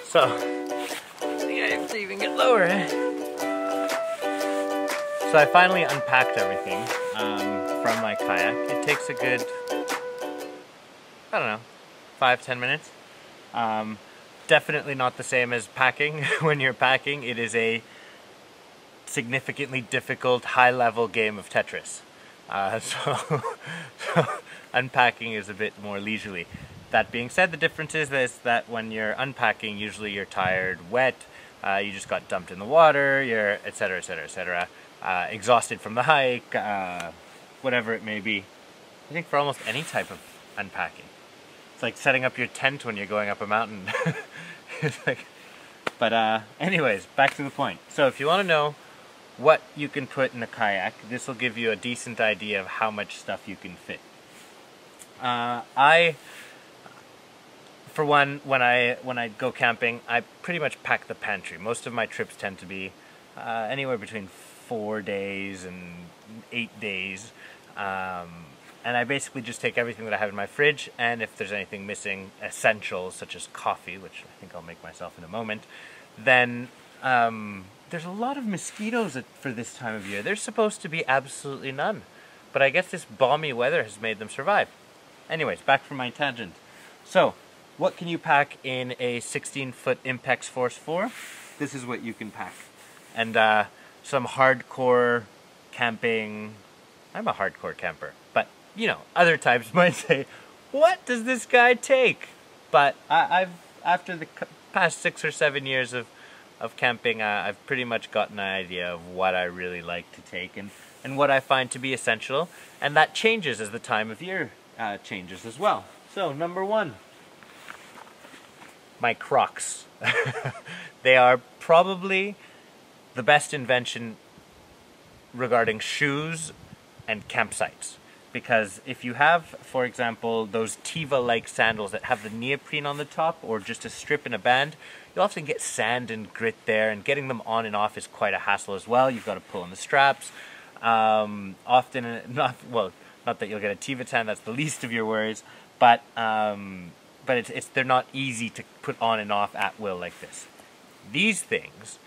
So, I think I have to even get lower, eh? So I finally unpacked everything from my kayak. It takes a good, I don't know, 5-10 minutes. Definitely not the same as packing. When you're packing, it is a significantly difficult, high-level game of Tetris. So unpacking is a bit more leisurely. That being said, the difference is that when you're unpacking, usually you're tired, wet, you just got dumped in the water, you're etc, etc, etc, exhausted from the hike, whatever it may be. I think for almost any type of unpacking. It's like setting up your tent when you're going up a mountain. It's like, but anyways, back to the point. So if you want to know what you can put in a kayak, this will give you a decent idea of how much stuff you can fit. For one, when I go camping, I pretty much pack the pantry. Most of my trips tend to be anywhere between 4 days and 8 days. And I basically just take everything that I have in my fridge, and if there's anything missing, essentials such as coffee, which I think I'll make myself in a moment, then there's a lot of mosquitoes for this time of year. There's supposed to be absolutely none, but I guess this balmy weather has made them survive. Anyways, back from my tangent. So, what can you pack in a 16-foot Impex Froce 4? This is what you can pack. And some hardcore camping. I'm a hardcore camper, but you know, other types might say, what does this guy take? But I've after the past 6 or 7 years of camping, I've pretty much gotten an idea of what I really like to take and what I find to be essential, and that changes as the time of year changes as well. So, number 1, my Crocs. They are probably the best invention regarding shoes and campsites. Because if you have, for example, those Tiva-like sandals that have the neoprene on the top, or just a strip and a band, you'll often get sand and grit there, and getting them on and off is quite a hassle as well. You've got to pull on the straps. Often, not that you'll get a Tiva tan, that's the least of your worries, but they're not easy to put on and off at will like this. These things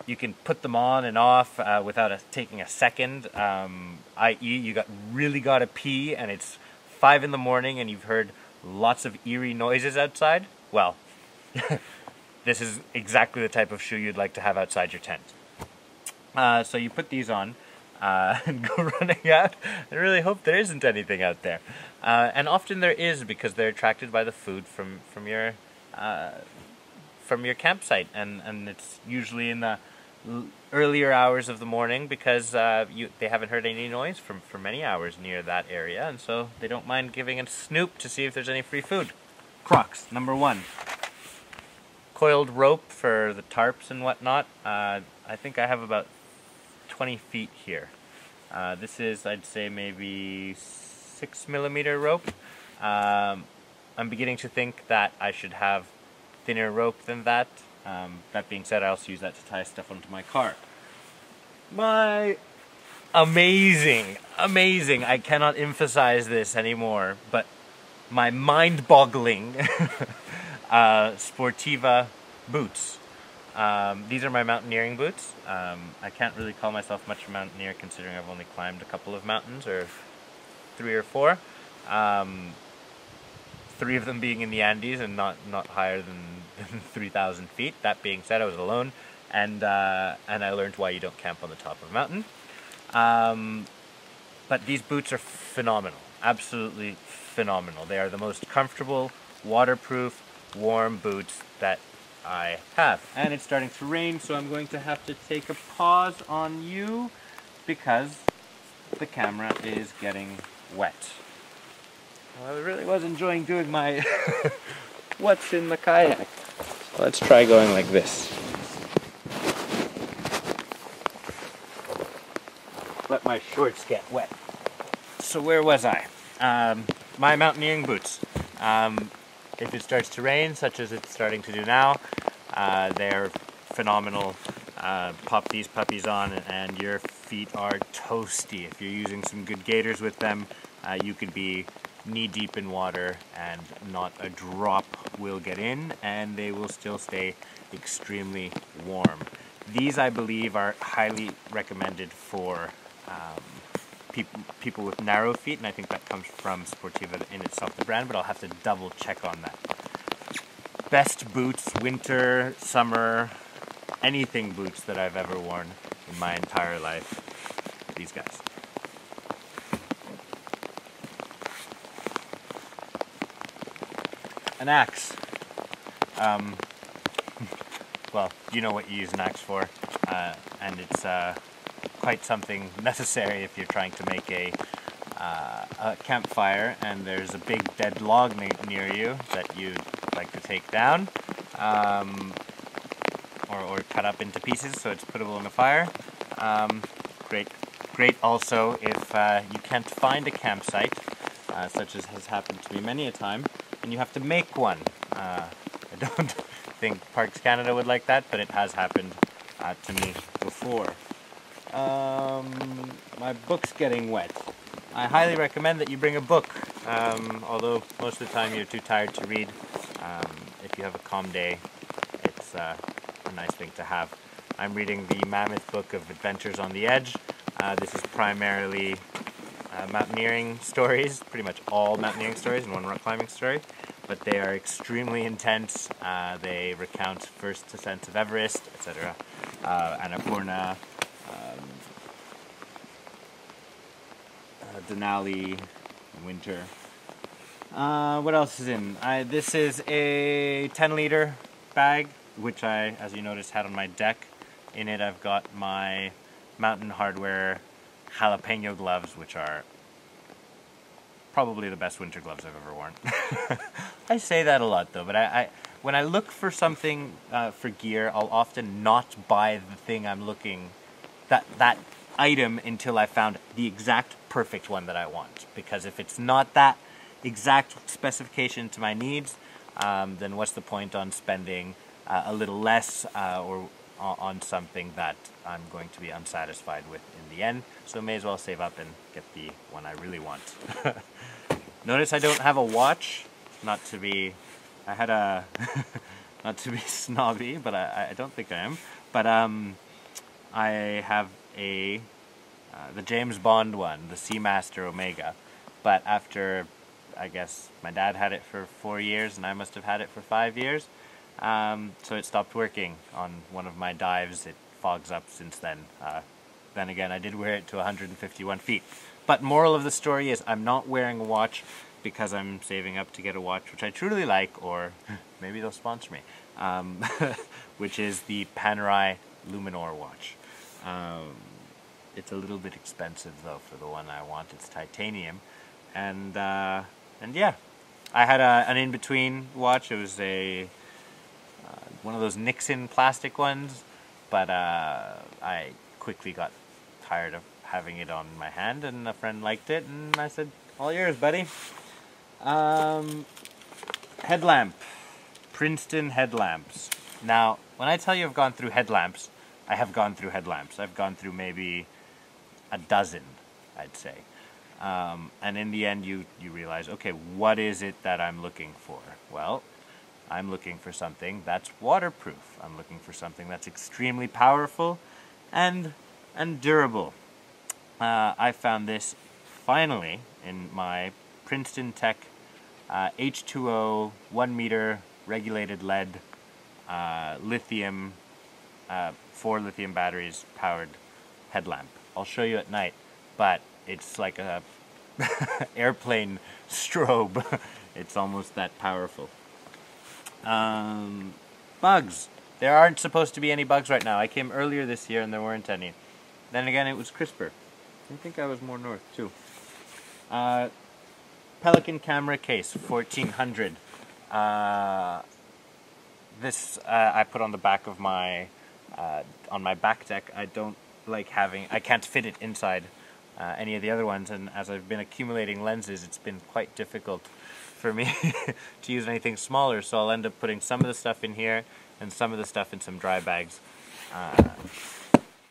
you can put them on and off without taking a second, i.e. you really got to pee and it's 5 in the morning and you've heard lots of eerie noises outside. Well, this is exactly the type of shoe you'd like to have outside your tent. So you put these on and go running out and really hope there isn't anything out there. And often there is, because they're attracted by the food from your campsite, and it's usually in the earlier hours of the morning, because they haven't heard any noise for many hours near that area, and so they don't mind giving a snoop to see if there's any free food. Crocs, number 1. Coiled rope for the tarps and whatnot. I think I have about 20 feet here. This is, I'd say, maybe 6mm rope. I'm beginning to think that I should have thinner rope than that. That being said, I also use that to tie stuff onto my car. My amazing, I cannot emphasize this anymore, but my mind-boggling Sportiva boots. These are my mountaineering boots. I can't really call myself much a mountaineer, considering I've only climbed a couple of mountains, or 3 or 4. 3 of them being in the Andes and not higher than 3,000 feet. That being said, I was alone, and I learned why you don't camp on the top of a mountain. But these boots are phenomenal, absolutely phenomenal. They are the most comfortable, waterproof, warm boots that I have. And it's starting to rain, so I'm going to have to take a pause on you because the camera is getting wet. Well, I really was enjoying doing my what's in the kayak. Let's try going like this. Let my shorts get wet. So where was I? My mountaineering boots. If it starts to rain, such as it's starting to do now, they're phenomenal. Pop these puppies on and your feet are toasty. If you're using some good gaiters with them, you could be knee-deep in water and not a drop will get in, and they will still stay extremely warm. These, I believe, are highly recommended for people with narrow feet, and I think that comes from Sportiva in itself, the brand, but I'll have to double check on that. Best boots, winter, summer, anything boots that I've ever worn in my entire life. These guys. An axe. Well, you know what you use an axe for, and it's quite something necessary if you're trying to make a campfire and there's a big dead log near you that you'd like to take down, or cut up into pieces so it's puttable in a fire. Great also if you can't find a campsite, such as has happened to me many a time, and you have to make one. I don't think Parks Canada would like that, but it has happened to me before. My book's getting wet. I highly recommend that you bring a book, although most of the time you're too tired to read. If you have a calm day, it's a nice thing to have. I'm reading the Mammoth Book of Adventures on the Edge. This is primarily mountaineering stories, pretty much all mountaineering stories and one rock climbing story, but they are extremely intense. They recount first ascents of Everest, etc., Annapurna, Denali, winter. What else is in? This is a 10-liter bag, which I, as you noticed, had on my deck. In it I've got my Mountain Hardwear jalapeno gloves, which are probably the best winter gloves I've ever worn. I say that a lot though, but when I look for something for gear, I'll often not buy the thing I'm looking, that item, until I found the exact perfect one that I want. Because if it's not that exact specification to my needs, then what's the point on spending a little less or on something that I'm going to be unsatisfied with in the end? So may as well save up and get the one I really want. Notice I don't have a watch. Not to be not to be snobby, but I don't think I am. But I have the James Bond one, the Seamaster Omega. But after, I guess, my dad had it for 4 years and I must have had it for 5 years. So it stopped working on one of my dives. It fogs up since then. Then again, I did wear it to 151 feet. But moral of the story is I'm not wearing a watch because I'm saving up to get a watch which I truly like, or maybe they'll sponsor me, which is the Panerai Luminor watch. It's a little bit expensive though for the one I want. It's titanium, and yeah, I had an in-between watch. It was a one of those Nixon plastic ones, but I quickly got tired of having it on my hand, and a friend liked it, and I said, all yours, buddy. Headlamp. Princeton headlamps. Now, when I tell you I've gone through headlamps, I have gone through headlamps. I've gone through maybe a dozen, I'd say. And in the end, you realize, okay, what is it that I'm looking for? Well, I'm looking for something that's waterproof. I'm looking for something that's extremely powerful and durable. I found this finally in my Princeton Tech H2O 1 meter regulated lead lithium 4 lithium batteries powered headlamp. I'll show you at night, but it's like a airplane strobe. It's almost that powerful. Bugs. There aren't supposed to be any bugs right now. I came earlier this year and there weren't any. Then again, it was crisper. I think I was more north too. Pelican camera case, 1400. This I put on the back of my on my back deck. I don't like having. I can't fit it inside any of the other ones, and as I've been accumulating lenses, it's been quite difficult for me to use anything smaller. So I'll end up putting some of the stuff in here and some of the stuff in some dry bags.